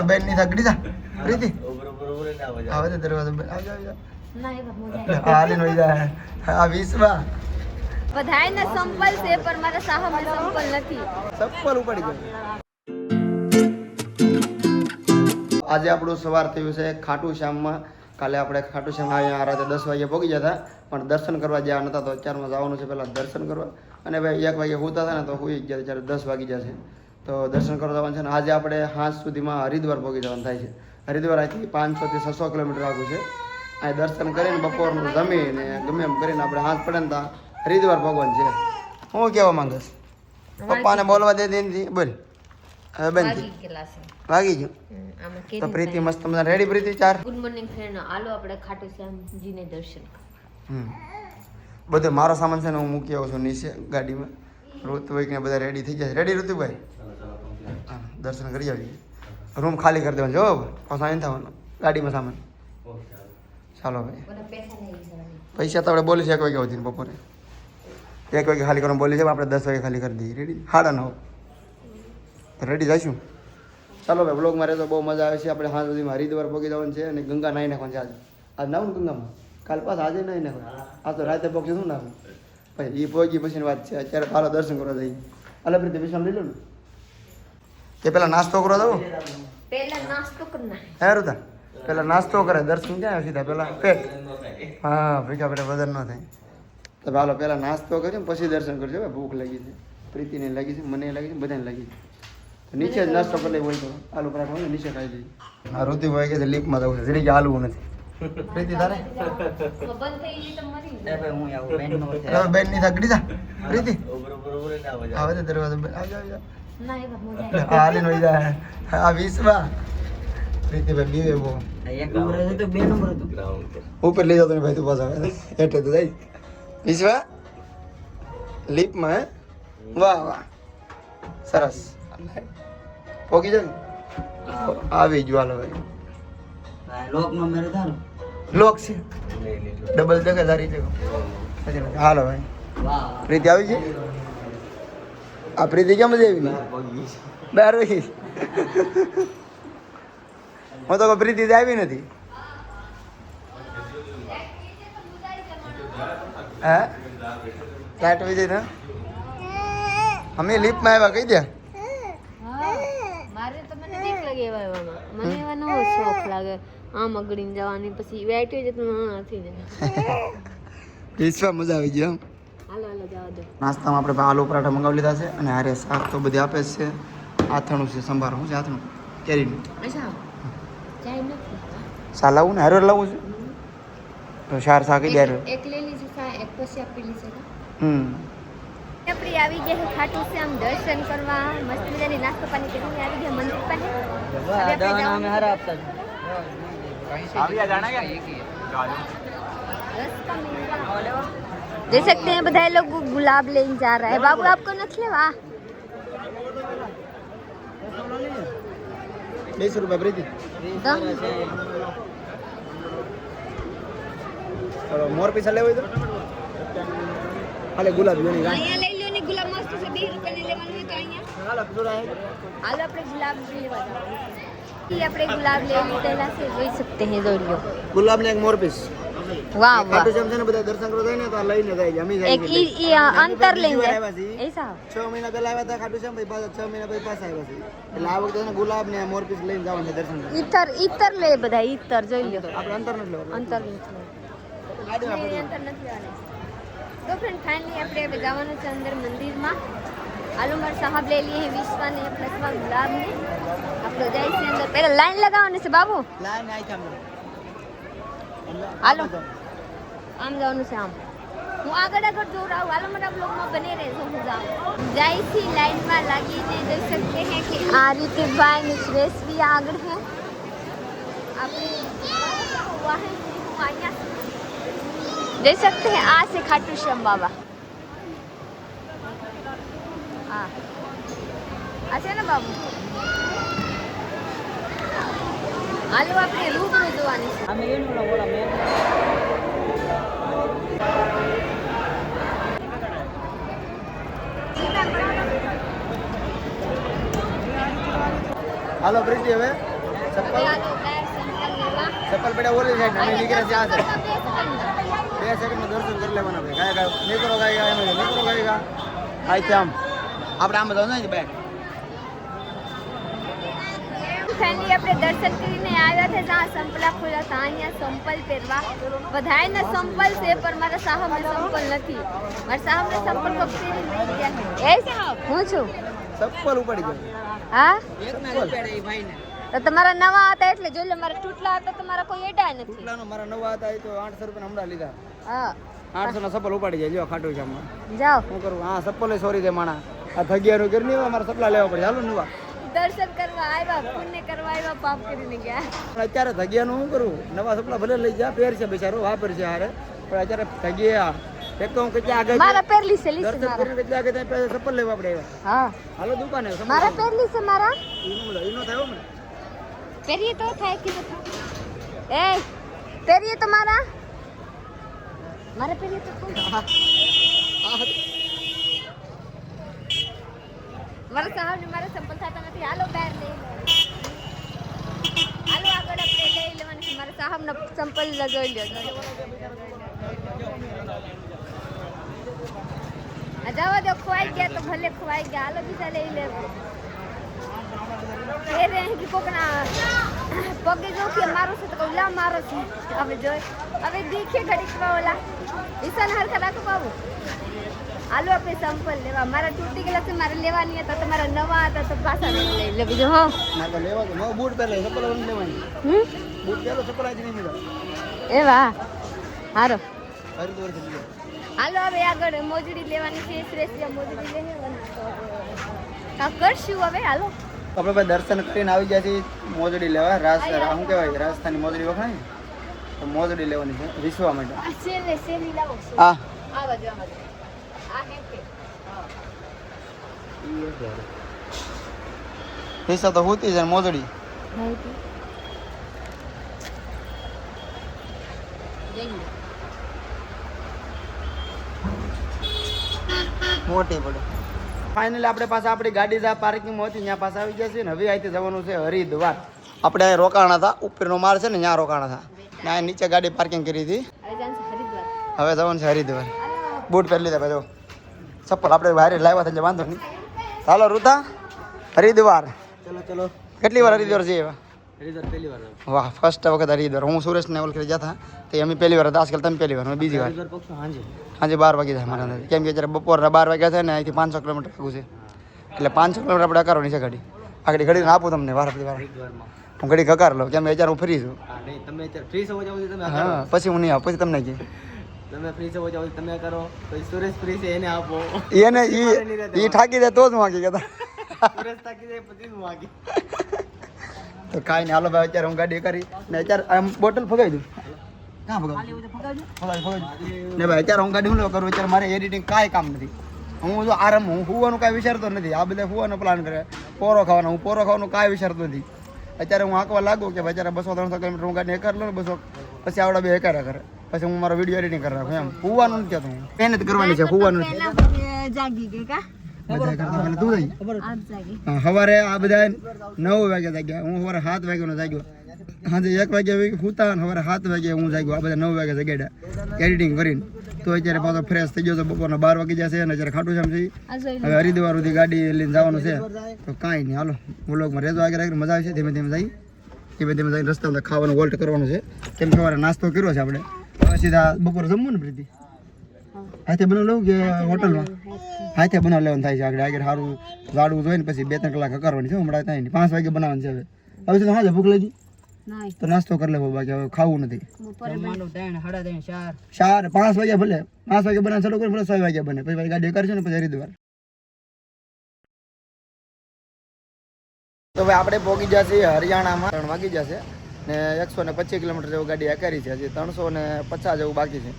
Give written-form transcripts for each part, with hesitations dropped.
બેન ની સગડી જા પ્રીતિ આવે તો દરવાજો આવજો આવજો હાલે નોઈ જા આ વિશ્વા બધાયને સંપલ છે પણ મારા સાહમે સંપલ નથી સંપલ ઉપાડી ગયો આજે આપણું સવાર થયું છે ખાટુ શ્યામમાં કાલે આપણે ખાટુ શ્યામ અહીંયા રાતે 10 વાગે પહોંચી જતા પણ દર્શન કરવા જ્યાં નતા તો 4 માં જવાનું છે પહેલા દર્શન કરવા અને ભાઈ 1 વાગે હોતા હતા ને તો હોઈ ગયા ત્યારે 10 વાગી જશે તો દર્શન કરવા જવાનું છે ને આજે આપણે હાંજ સુધીમાં હરિદ્વાર પહોંચી જવાનું થાય છે હરિદ્વાર અહીંથી 500 થી 600 કિલોમીટર આગળ છે અહીં દર્શન કરીને બપોરનું જમીને ગમે એમ કરીને આપણે હાંજ પડે ને ત્યાં હરિદ્વાર ભગવાન છે હું કેવા માંગસ પપ્પાને બોલવા દે દેનથી બોલ હવે બેન વાગી ગયું તો પ્રીતિ મસ્ત મજા રેડી પ્રીતિ 4 ગુડ મોર્નિંગ ફ્રેન્ડ આલો આપણે ખાટુ શ્યામજીને દર્શન બધો મારો સામાન છે ને હું મૂકી આવું છું નીચે ગાડીમાં ઋતુભાઈ ને બધા રેડી થઈ જાય રેડી ઋતુભાઈ હા દર્શન કરી આવીએ રૂમ ખાલી કરી દેવાનો જો પાછા અહીં થવાનો ગાડીમાં સામાન ચાલો ભાઈ પૈસા તો આપણે બોલી છે 1 વાગે સુધી બપોરે 1 વાગે ખાલી કરવાનું બોલી છે આપણે 10 વાગે ખાલી કરી દઈએ રેડી 9:30 રેડી જઈશું ચાલો ભાઈ બ્લોગમાં રહેતો બહુ મજા આવે છે આપણે હાલ સુધીમાં હરિદ્વાર પહોંચી જવાનું છે અને ગંગા નાહી નાખવાનું છે આજ નાવું ગંગામાં કાલ પાછા આજે નાહી નાખવાનું આ તો રાતે પહોંચી શું નાખું ભાઈ એ પહોંચી પછીની વાત છે અત્યારે પાલો દર્શન કરવા જઈએ અલે પ્રીતિ વિશ્રામ લઈ લો ને કે પેલા નાસ્તો કરવા દઉં પહેલા નાસ્તો કરના હે રૂતા પેલા નાસ્તો કરે દર્શન ક્યાં સીધા પેલા પેટ હા ભેગા પેટે વજન ન થાય તો હાલો પેલા નાસ્તો કર્યો પછી દર્શન કરજો ભાઈ ભૂખ લાગી છે પ્રીતિને લાગી છે મને લાગી છે બધાને લાગી છે નીચે જ નાસ્તો કરી હોય તો આલુ પરાઠા હોય ને નીચે ખાઈ લઈએ હા ઋતુભાઈ કે લીપમાં જવું છે જરી કે હાલવું નથી પ્રીતિ તારે બેન ની સગડી જા પ્રીતિ આવે તો દરવાજો આવજો આવજો હાલે નોઈ જા આ વિશ્વા પ્રીતિ ભાઈ બીવે બહુ ઉપર લઈ જાવ ભાઈ તું પાછા એટલે તો જાય વિશ્વા લીપમાં હે વાહ વાહ સરસ પોકી જાય આવી જ વાલો ભાઈ લોકમાં મેરે થારો લોક છે ડબલ જગાદારી છે હાલો ભાઈ પ્રીતિ આવી છે આ પ્રીતિ કેમ મજા આવી બહાર રહી હું તો પ્રીતિ આવી નથી હા લાઈટ આવી જાય ને અમે લિફ્ટમાં આવ્યા કહી દે મારે તો મને બીક લાગે એવામાં મને એવાનો શોખ લાગે આમ અગડીને જવાની પછી વેટ હોય જતું નથી જાય વિશ્વા મજા આવી ગઈ હાલો હાલો જવા દો નાસ્તામાં આપણે આલુ પરાઠા મંગાવી લીધા છે અને હારે શાક તો બધી આપે છે આથણું છે સંભાર શું છે આથણું કેરીનું અચ્છા ચાય નથી સા લાવું ને હારે લાવું છે તો ચાર શાક જ હારે એક લઈ લીધું સા એક પછી આપી લીધું આપણે આવી ગયા છે ખાટુ શ્યામ દર્શન કરવા મસ્ત મજાની નાસ્તો પાણી કરીને આવી ગયા મંદિર પાસે देख सकते हैं बधाई लोग गुलाब लेने जा रहा है बाबू आपको नथ लेवा 20 रुपया प्रीति मोर पीछा लेવો તો હાલે ગુલાબ જોની અહીંયા લઈ લ્યો ને ગુલાબ મસ્ત છે 20 રૂપિયા ને લેવાનું હોય તો અહીંયા હાલો આપણે ગુલાબ લેવા જવાનું આપણે ગુલાબ લઈ લીધેલા છે જોઈ શકते हैं દોરીઓ ગુલાબ ને એક મોર પીસ વાહ વાહ તો જેમ છે ને બધા દર્શન કરવા જાય ને તો લઈને જાય અમે જાય એક ઈ અંતર લઈને જાય એસા 6 મહિના પહેલા આવ્યા હતા ખાટુ શ્યામ ભાઈ પાછા 6 મહિના પછી પાછા આવ્યા છે એટલે આ વખતે ગુલાબ ને મોર પીસ લઈને જવાનું છે દર્શન કરવા ઈતર લે બધા ઈતર જોઈ લ્યો આપણે અંતર નથી લેવાનું અંતર નથી અંતર નથી લેવાનું तो फ्रेंड फाइनली આપણે હવે જવાનું છે અંદર મંદિરમાં આલુમર સાહેબ લઈ लिए हैं विश्वा ने प्लसમાં ગુલાબ ને આપણે જાય છે અંદર પહેલા લાઈન લગાવવાની છે બાબુ લાઈન આઈ થામ હાલો આમ જવાનું છે આમ હું આગળ જોઉં રહું હાલો મારા બ્લોગમાં બને રહેજો હું જાઉં જાય છે લાઈનમાં લાગીને જોઈ શકते हैं कि આ રીતે ભાઈ સુરેશ भी આગળ है આપણે વાહન હું અહીંયા देख सकते हैं आ से खाटू श्याम बाबा अच्छा ना बाबू आलू अपने रूप में જોવાની છે અમે એનું ના બોલા મે હાલો પ્રીતિ હવે ચપ્પલ ચપ્પલ પડ્યા ઓલી સાઈડ અમે નીકળે છે આ સાઈડ 2 સેકન્ડમાં દર્શન કરી લેવાના ભાઈ ગાય ગાય નીકળો ગાય ગાય એમ નીકળો ગાય ગાય આઈ આમ આપણે આમ જવાનું ને બેગ ફેમિલી આપણે દર્શન કરીને આવ્યા છે જ્યાં સંપલા ખુલ્લા હતા અહીંયા સંપલ પહેરવા બધાયને સંપલ છે પણ મારા સાહબને સંપલ નથી મારા સાહબને સંપલ પહેરી લઈ ગયા એ સાહબ હું છું ચપ્પલ ઉપાડી ગયો હા ચપ્પલ તો તમારા નવા હતા એટલે જોઈ લે મારા તૂટલા હતા તો મારા કોઈ એડા નથી ટુકડાનો મારા નવા હતા એ તો 800 રૂપિયા હમણાં લીધા હા 800 ના ચપ્પલ ઉપાડી જાય જો ખાટું છે આમાં જાઓ શું કરું હા ચપ્પલ સોરી દે માણા આ થગિયાનું કરી નહીં મારા ચપ્પલા લેવા પડે હાલો નવા દર્શન કરવા આવ્યા પુણ્ય કરવા આવ્યા પાપ કરીને ગયા પણ અત્યારે થગિયાનું શું કરું નવા ચપ્પલા ભલે લઈ જા પહેર છે બિચારો વાપર છે હારે પણ અત્યારે થગિયા એક તો હું કેટલા આગળ મારા પહેરલી છે લીસ દર્શન કરીને કેટલા આગળ ત્યાં ચપ્પલ લેવા પડે આવ્યા હા હાલો દુકાને મારા પહેરલી છે મારા ઈનો થયો મને પહેરીએ તો થાય કે એ પહેરીએ તો મારા પહેરીએ તો મારા સાહેબ ને મારા સંપલ થતા નથી હાલો બહાર લઈ લો હાલો આગળ આપણે લઈ લેવાની છે મારા સાહેબ ને સંપલ જોઈ લો જવા દો ખવાઈ ગયા તો ભલે ખવાઈ ગયા હાલો બીજા લઈ લે એ રે કે કોકના પગે જો કે મારો છે તો ઓલા મારો છે હવે જોઈ હવે દીખે ઘડીકમાં ઓલા ઈશાન હરખા રાખો બાબુ હાલો આપણે સંપલ લેવા મારા તૂટી ગયેલા છે મારે લેવાની હતા તમારા નવા હતા તો પાછા લઈ લે બીજું હા ના તો લેવા તો નવો બૂટ પહેરે ચપ્પલ નથી લેવાની બૂટ પહેરો ચપ્પલ આજ નહીં મળે એ વાહ હારો હરિદ્વાર થી લીધો હાલો હવે આગળ મોજડી લેવાની છે શ્રેષ્ઠ મોજડી લેવાની કા કરશું હવે હાલો આપણે ભાઈ દર્શન કરીને આવી ગયા છીએ મોજડી લેવા શું કહેવાય રાજસ્થાની મોજડી વખણાય ને તો મોજડી લેવાની છે વિસવા માટે આ સેલે સેલી લાવો હા આવા જો આ હે કે વિસવા તો હોતી છે ને મોજડી મોટી પડે ફાઇનલી આપણે પાસે આપણી ગાડી જ્યાં પાર્કિંગમાં હતી ત્યાં પાસે આવી ગયા છે ને હવે અહીંથી જવાનું છે હરિદ્વાર આપણે અહીં રોકાણા હતા ઉપરનો માળ છે ને ત્યાં રોકાણા હતા ત્યાં નીચે ગાડી પાર્કિંગ કરી હતી હવે જવાનું છે હરિદ્વાર બૂટ પહેરી લીધા ભાઈ જો ચપ્પલ આપણે બહાર લાવ્યા હતા એટલે વાંધો નહીં ચાલો ઋતા હરિદ્વાર ચલો ચલો કેટલી વાર હરિદ્વાર જઈએ હરિદ્વાર પહેલી વાર વાહ ફર્સ્ટ વખત હરિદ્વાર હું સુરેશને ઓલ કરી જતા તો અમે પહેલી વાર હતા આજકાલ તમે પહેલી વાર હું બીજી વાર સાંજે 12 વાગે થાય મારા અંદાજે કેમ કે અત્યારે બપોરના 12 વાગ્યા થાય ને અહીંથી 500 કિલોમીટર આગું છે એટલે 500 કિલોમીટર આપણે અકારવાની છે ગાડી આગળ ઘડીને આપું તમને વાર હું ઘડી કકાર લઉં કેમ અત્યારે હું ફ્રી છું તમે ફ્રી છો જાવ તમે હા પછી હું નહીં આવું પછી તમને કહે તમે ફ્રી છો જાવ તમે કરો તો સુરેશ ફ્રી છે એને આપો એને એ ઠાકી દે તો જ માગી કહેતા સુરેશ તાકી દે પછી હું માગી તો કાંઈ નહીં હાલો ભાઈ અત્યારે હું ગાડી કરી ને અત્યારે આમ બોટલ ફગાવી દઉં ક્યાં ફગાવી ને ભાઈ અત્યારે હું ગાડી હું કરું અત્યારે મારે એડિટિંગ કાંઈ કામ નથી હું જો આરામ હું હુવાનું કાંઈ વિચારતો નથી આ બધા હુવાનો પ્લાન કરે પોરો ખાવાનો હું પોરો ખાવાનું કાંઈ વિચારતો નથી અત્યારે હું આંકવા લાગુ કે ભાઈ અત્યારે 200-300 કિલોમીટર હું ગાડી એકર લઉં 200 પછી આવડા બે એકારા કરે પછી હું મારો વિડીયો એડિટિંગ કરી રાખું એમ હુવાનું નથી કહેતો હું મહેનત કરવાની છે હુવાનું જાગી ગઈ કા સવારે આ બધા 9 વાગે જાગ્યા હું સવારે 7 વાગ્યાનો જાગ્યો સાંજે 1 વાગ્યા સૂતા ને સવારે 7 વાગે હું જાગ્યો આ બધા 9 વાગે જગાડ્યા એડિટિંગ કરીને તો અત્યારે પાછો ફ્રેશ થઈ ગયો તો બપોરના 12 વાગી જશે અને અત્યારે ખાટું શ્યામ છે હવે હરિદ્વાર સુધી ગાડી લઈને જવાનું છે તો કાંઈ નહીં હાલો વ્લોગમાં રહેજો આગળ મજા આવશે ધીમે ધીમે જઈ ધીમે ધીમે જઈને રસ્તામાં ખાવાનું વોલ્ટ કરવાનું છે કેમ સવારે નાસ્તો કર્યો છે આપણે હવે સીધા બપોરે જમવું ને પ્રીતિ હાથે બનાવ લઉં કે હોટલમાં હાથે બનાવ લેવાનું થાય છે આગળ આગળ સારું જાડવું જોઈએ ને પછી 2-3 કલાક કરવાની છે હમણાં થાય નહીં 5 વાગે બનાવવાનું છે હવે તો હાજે ભૂખ લાગી તો નાસ્તો કરી લેવો બાકી હવે ખાવું નથી 5 વાગ્યા ભલે 5 વાગે બનાવ ચાલુ કરી ભલે 6 વાગ્યા બને પછી ગાડી કરશે ને પછી હરિદ્વાર તો ભાઈ આપણે પહોંચી જશે હરિયાણામાં 3 વાગી જશે ને 125 કિલોમીટર જેવું ગાડી આકારી છે હજી 350 જેવું બાકી છે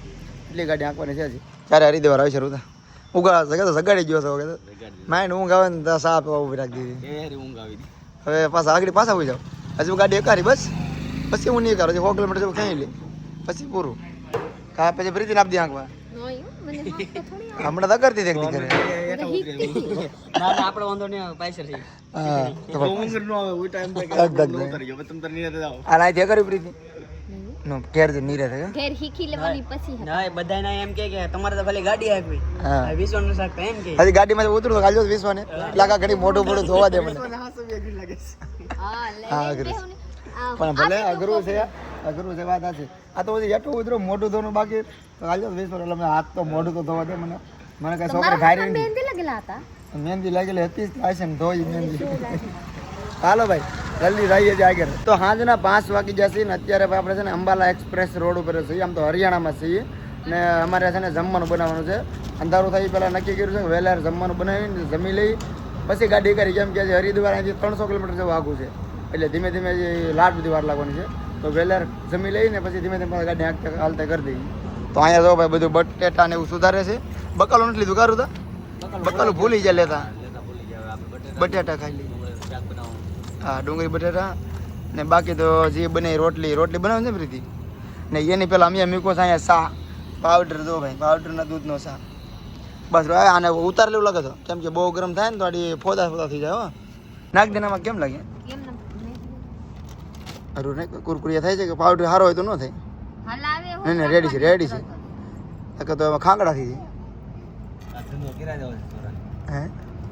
એટલી ગાડી આંકવાની છે હજી ત્યારે હરિદ્વાર આવી છે રૂતા ઉગાડા છે કે સગાડી ગયો છે વખત માઇન્ડ ઊંઘ આવે ને તો સાપ ઉભી રાખી દીધી ઊંઘ આવી હવે પાછા આગળ પાછા આવી જાવ હજી ગાડી એકારી બસ પછી હું નહીં કરું 100 કિલોમીટર જેવું ખેંચી લે પછી પૂરું કા પછી પ્રીતિને આપી દે આંકવા હમણાં તો કરતી હતી કરે બેઠા ઉતરે ના આપણે વાંધો નહીં પૈસા થઈ હા તો ડુંગર નો આવે ઓય ટાઈમ ધક ધક પર ઉતરી ગયો તમે તો નીરે જાઓ આ લાઈ તે કરી પ્રીતિ નો કેર જે નીરે થે ઘેર શીખી લેવાની પછી ના એ બધાય ના એમ કે તમારે તો ખાલી ગાડી આપવી હા આ વિશ્વનું શાક તો એમ કે હજી ગાડીમાં ઉતરું તો કાલજો વિશ્વાને લાગા ઘડી મોટું મોટું ધોવા દે મને હા સો વેગી લાગે હા હા, લઈ અઘરું. દેવું ને પણ ભલે અઘરું છે વાત આ છે આ તો હજી એટલું ઉતરો મોટું ધોવાનું બાકી તો કાલજો વિશ્વાને એટલે મેં હાથ તો મોઢું તો ધોવા દે મને કઈ છોકરા ખાઈ રહી મહેંદી લગેલા હતા મહેંદી લાગેલી હતી જ થાય છે ને ધોઈ મહેંદી હાલો ભાઈ જલ્દી જઈએ છે આગળ તો સાંજના 5 વાગી જશે ને અત્યારે આપણે છે ને અંબાલા એક્સપ્રેસ રોડ ઉપર છીએ આમ તો હરિયાણામાં છીએ ને અમારે છે ને જમવાનું બનાવવાનું છે અંધારું થઈ પહેલાં નક્કી કર્યું છે કે વહેલા જમવાનું બનાવીને જમી લઈ પછી ગાડી કરી કેમ કે હરિદ્વાર અહીંથી 300 કિલોમીટર જેવું આગું છે એટલે ધીમે ધીમે જે લાટ બધી વાર લાગવાની છે તો વહેલા જમી લઈને પછી ધીમે ધીમે ગાડી હાલતા કરી દઈએ તો અહીંયા જો ભાઈ બધું બટેટા ને એવું સુધારે છે બકાલું નથી લીધું કારું તા બકાલું ભૂલી જાય લેતા બટેટા ખાઈ લઈએ હા ડુંગળી બટેટા ને બાકી તો જે બને રોટલી બનાવે છે પ્રીતિ ને એની પહેલાં અમે મીકો છે અહીંયા શા પાવડર જો ભાઈ પાવડરના દૂધનો શા બસ આને ઉતાર લેવું લાગે તો કેમ કે બહુ ગરમ થાય ને તો આડી ફોદા થઈ જાય હો નાક દેનામાં કેમ લાગે કેમ ના અરું નહીં કુરકુરિયા થાય છે કે પાવડર સારો હોય તો ન થાય હલાવે નહીં નહીં રેડી છે નકર તો એમાં ખાંગડા થઈ આ ધંધો કિરા જાવ જાય હે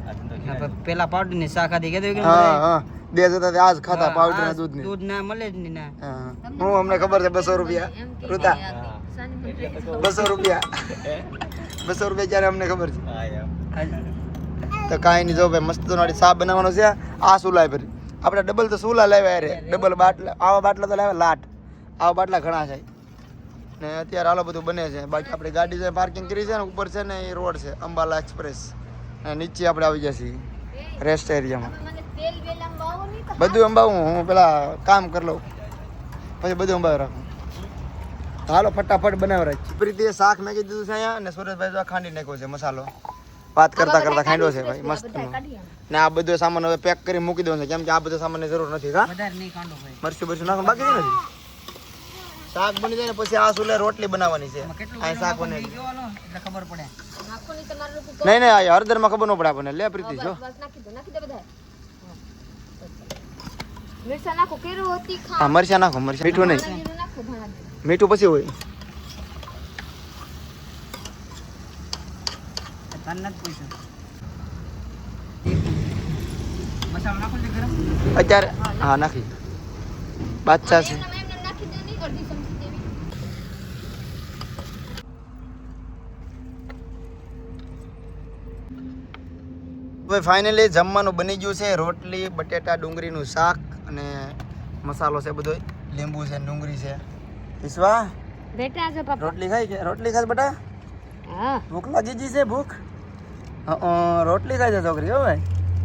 આ ધંધો પેલા પાવડર ની શાક આદી કે હા બે જતા તે આજ ખાતા પાવડરના દૂધની દૂધ ના મળે જ નહીં ના હા હું અમને ખબર છે 200 રૂપિયા રૂતા 200 રૂપિયા 200 રૂપિયા જ્યારે અમને ખબર છે હા યાર તો કાંઈ નહીં જો ભાઈ મસ્ત નાડી સાપ બનાવવાનો છે આ સુલાય ફરી આપણે ડબલ તો સુલા લાવ્યા રે ડબલ બાટલા આવા બાટલા તો લાવ્યા લાટ આવા બાટલા ઘણા છે ને અત્યારે હાલો બધું બને છે બાકી આપણી ગાડી જે પાર્કિંગ કરી છે ને ઉપર છે ને એ રોડ છે અંબાલા એક્સપ્રેસ અને નીચે આપણે આવી જશે રેસ્ટ એરિયામાં મને તેલ વેલ અંબાવો નહીં તો બધું અંબાવું હું પેલા કામ કરી લઉં પછી બધું અંબાવી રાખું હાલો ફટાફટ બનાવી રાખી પ્રીતિ શાક મેં કીધું છે અહીંયા અને સુરેશભાઈ જો ખાંડી નાખ્યો છે મસાલો વાત કરતા ખાંડ્યો છે ભાઈ મસ્ત ને આ બધો સામાન હવે પેક કરી મૂકી દઉં છે કેમ કે આ બધો સામાનની જરૂર નથી કા વધારે નહીં કાંડો ભાઈ મરચું બરચું નાખવાનું બાકી છે નથી શાક બની જાય ને પછી આ સુલે રોટલી બનાવવાની છે આ શાક બને જોવાનો એટલે ખબર પડે નાખો નહીં તમારું લોકો નહીં નહીં આ હળદરમાં ખબર ન પડે આપણને લે પ્રીતિ જો બસ નાખી દે બધા મિરચા નાખો કેરું હોતી ખા હા મરચા નાખો મરચા મીઠું નહીં જીરું નાખો ભાણા મીઠું પછી હોય તન નથી પૂછ્યું મસાલો નાખો છે ગરમ અત્યારે હા નાખી બાદશાહ છે એમને નાખી દે નહીં અડધી ચમચી જેવી હવે ફાઇનલી જમવાનું બની ગયું છે રોટલી બટેટા ડુંગળીનું શાક અને મસાલો છે બધો લીંબુ છે ડુંગળી છે ઈશ્વા બેટા જો પાપા રોટલી ખાઈ કે રોટલી ખાસ બેટા હા ભૂખ લાગી ગઈ છે ભૂખ રોટલી ખાઈ છે છોકરી હો ભાઈ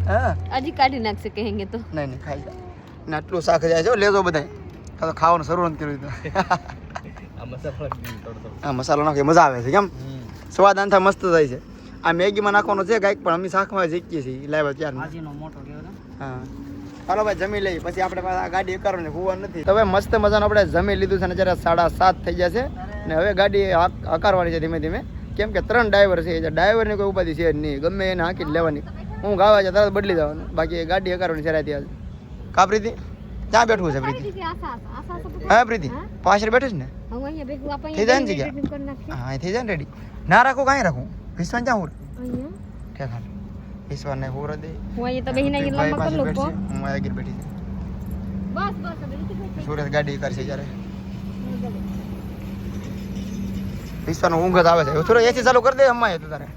હા હજી કાઢી નાખશે કહેંગે તો નહીં નહીં ખાઈ જા ને આટલું શાક જાય છે લેજો બધા કાં તો ખાવાનું શરૂ નથી કર્યું તો આ મસાલો થોડો હા મસાલો નાખી મજા આવે છે કેમ સ્વાદ આનથા મસ્ત થાય છે આ મેગીમાં નાખવાનું છે કાંઈક પણ અમે શાકમાં શીખીએ છીએ લાવ્યા ત્યાર ભાજીનો મોટો કેવો હા ચાલો ભાઈ જમી લઈએ પછી આપણે પાછા ગાડી કરવાની હોવાનું નથી તો હવે મસ્ત મજાનું આપણે જમી લીધું છે ને જ્યારે 7:30 થઈ જશે ને હવે ગાડી હકારવાની છે ધીમે ધીમે કેમ કે 3 ડ્રાઈવર છે ડ્રાઈવરની કોઈ ઉપાધિ છે જ નહીં ગમે એને હાંકી જ લેવાની હું ગાવા છે તરત બદલી જવાનું બાકી ગાડી હકારવાની છે રાતે આજ કા પ્રીતિ ક્યાં બેઠવું છે પ્રીતિ હા પ્રીતિ પાછળ બેઠે છે ને હું અહીંયા બેઠું આપણે થઈ જાય ને જગ્યા કરી નાખીએ હા થઈ જાય ને રેડી ના રાખું કાંઈ રાખું વિશ્વાન ક્યાં હું અહીંયા ઠેકાણ વિશ્વાને હોર દે હું અહીંયા તો બેહીને અહીંયા લંબા કરી લઉં તો હું આગળ બેઠી છું બસ બસ હવે નથી બેઠી. સુરત ગાડી કરશે જ્યારે વિશ્વાનો ઊંઘ જ આવે છે થોડો એસી ચાલુ કરી દે અમાય તું તારે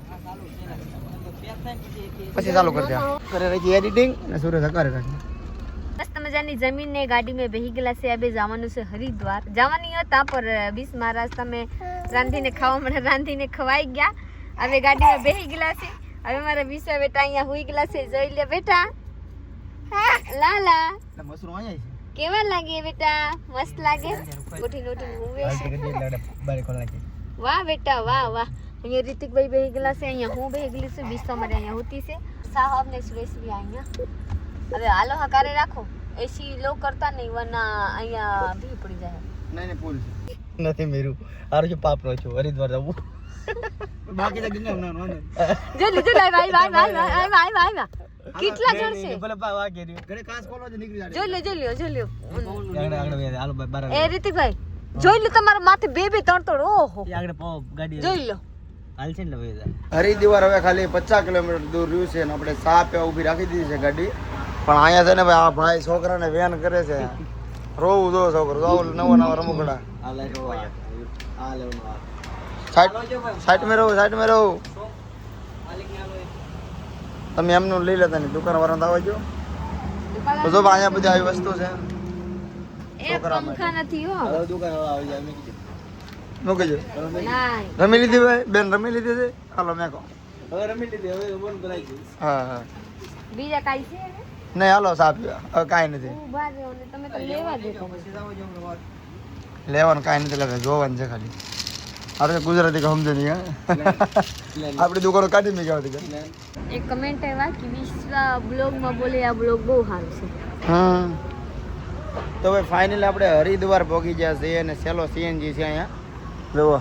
પછી ચાલુ કરી દે કરે રાખી એડિટિંગ અને સુરત કરે રાખી મસ્ત મજાની જમીન ને ગાડી में બેહી ગયેલા છે અબે જવાનું છે હરિદ્વાર જવાની હતા પર 20 મહારાષ્ટ્ર में રાંધીને ખાવા મળે રાંધીને ખવાઈ ગયા હવે ગાડીમાં બેહી ગયેલા છે હવે મારા વિસા બેટા અહીંયા હુઈ ગયેલા છે જોઈ લે બેટા લાલા મશરૂમ અહીંયા છે કેવા લાગે બેટા મસ્ત લાગે ઉઠીને ઉઠીને હુવે છે બારે ખોલ નાખી વાહ બેટા વાહ વાહ અહીંયા રિતિકભાઈ બેહી ગયેલા છે અહીંયા હું બેહી ગયેલી છું વિસા મારે અહીંયા હોતી છે સાહબ ને સુરેશ બી અહીંયા હવે હાલો હકારે રાખો એસી લો કરતા નહીં વરના અહીંયા ભી પડી જાય નહીં નહીં પૂલ નથી મેરું આરો જો પાપ નો છું હરિદ્વાર જવું બાકી તો ગંગા ના વાંધો જો લીધું ભાઈ કેટલા જણ છે ભલે પા વાગે રહ્યો ઘરે કાચ ખોલો છે નીકળી જાય જોઈ લ્યો આગળ આગળ બે હાલો બાર એ રીતિકભાઈ જોઈ લો તમારા માથે બે ત્રણ ઓહો આગળ પાવ ગાડી જોઈ લો હાલ છે ને ભાઈ હરિદ્વાર હવે ખાલી 50 કિલોમીટર દૂર રહ્યું છે અને આપણે સા પે ઊભી રાખી દીધી છે ગાડી પણ અહીંયા છે ને ભાઈ આ ભાઈ છોકરાને વેન કરે છે રોવું જો છોકરો જો નવા રમકડા આ લાઈટ આ લેવાનું સાઈડ મેં રહો તમે એમનું લઈ લેતા નહીં દુકાન વાળા આવવા જો તો જો અહીંયા બધી આવી વસ્તુ છે એ પંખા નથી હો હવે દુકાન વાળા આવી જાય મેં કીધું મૂકી જો નાય રમી લીધી ભાઈ બેન રમી લીધી છે હાલો મેં કહો હવે રમી લીધી હવે બંધ કરાઈ ગઈ હા બીજા કાઈ છે નહીં હાલો સાપ હવે કાંઈ નથી ઊભા રહ્યો ને તમે તો લેવા દેતો લેવાનું કાંઈ નથી લાગે જોવાનું છે ખાલી આપણે ગુજરાતી કા સમજે નહીં આપણી દુકાનો કાઢી મેં કહેવાતી એક કમેન્ટ આવ્યા કે વિશ્વ બ્લોગમાં બોલે આ બ્લોગ બહુ સારું છે તો ભાઈ ફાઇનલી આપણે હરિદ્વાર પહોંચી ગયા છીએ અને સેલો સીએનજી છે અહીંયા જુઓ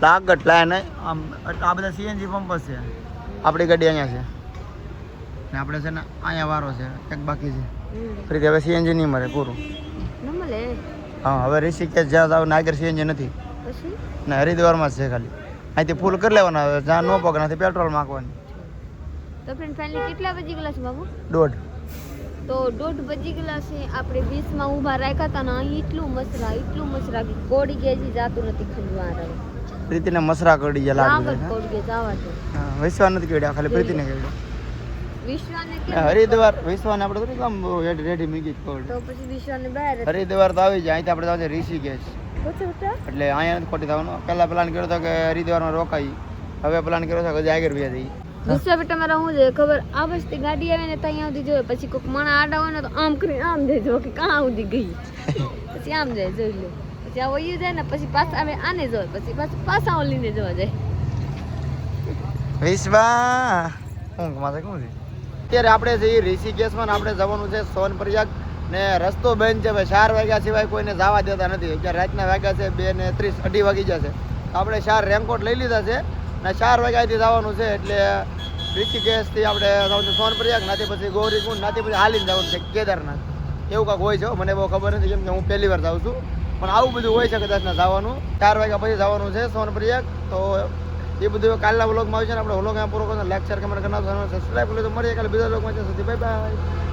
લાગત લાઈન આમ આ બધા સીએનજી પંપ જ છે આપણી ગાડી અહીંયા છે ને આપણે છે ને અહીંયા વારો છે એક બાકી છે ફરીથી હવે સીએનજી નહીં મળે પૂરું ન મળે હા હવે ઋષિકેશ જ્યાં જાવ નાગર સીએનજી નથી પછી ને હરિદ્વારમાં જ છે ખાલી અહીંથી ફૂલ કરી લેવાના હવે જ્યાં ન પગ નથી પેટ્રોલ માગવાની તો ફ્રેન્ડ ફાઇનલી કેટલા બજી ગયેલા છે બાબુ 1.5 તો 1:30 બજી ગયેલા છે આપણે 20 માં ઊભા રાખ્યા હતા ને અહીં એટલું મસરા કે કોડી ગેજી જાતું નથી ખંડવા રહે પ્રીતિને મસરા કરી ગયા લાગે આગળ કોડી ગે જવા દે વિશ્વા નથી કેડ્યા ખાલી પ્રીતિને કેડ્યા વિશ્વાને કે હરિદ્વાર વિશ્વાને આપણે થોડી કામ રેડી મૂકી જ કોડ તો પછી વિશ્વાને બહાર હરિદ્વાર તો આવી જાય અહીંથી આપણે જવાનું છે ઋષિકેશ એટલે અહીંયા નથી ખોટી થવાનું પહેલા પ્લાન કર્યો હતો કે હરિદ્વારમાં રોકાઈ હવે પ્લાન કર્યો છે કે જાગર વ્યા જઈ વિશ્વા બેટા મારા શું છે ખબર આ વસ્તી ગાડી આવે ને ત્યાં સુધી જોવે પછી કોઈક માણા આડા હોય ને તો આમ કરીને આમ જાય જો કે કાં સુધી ગઈ પછી આમ જાય જોઈ લો પછી આ વયું જાય ને પછી પાછા આવે આને જોવે પછી પાછા ઓલીને જોવા જાય વિશ્વા હું માથે શું છે અત્યારે આપણે જઈએ ઋષિકેશમાં આપણે જવાનું છે સોનપ્રયાગ ને રસ્તો બંધ છે ભાઈ 4 વાગ્યા સિવાય કોઈને જવા દેતા નથી અત્યારે રાતના વાગ્યા છે 2:30 2:30 વાગી જશે આપણે 4 રેનકોટ લઈ લીધા છે ને 4 વાગ્યાથી જવાનું છે એટલે ઋષિકેશથી આપણે જવાનું સોનપ્રયાગ નાથી પછી ગૌરીકુંડ નાથી પછી હાલીને જવાનું છે કેદારનાથ એવું કાંઈક હોય છે મને બહુ ખબર નથી કેમ કે હું પહેલી વાર જાઉં છું પણ આવું બધું હોય છે કદાચ જવાનું 4 વાગ્યા પછી જવાનું છે સોનપ્રયાગ તો એ બધું કાલના વ્લોગમાં આવશે ને આપણે વ્લોગ અહીંયા પૂરો કરવાનો લાઈક શેર કમેન્ટ કરવાનો સબસ્ક્રાઈબ કરી તો મળીએ કાલે બીજા વ્લોગમાં ત્યાં સુધી બાય બાય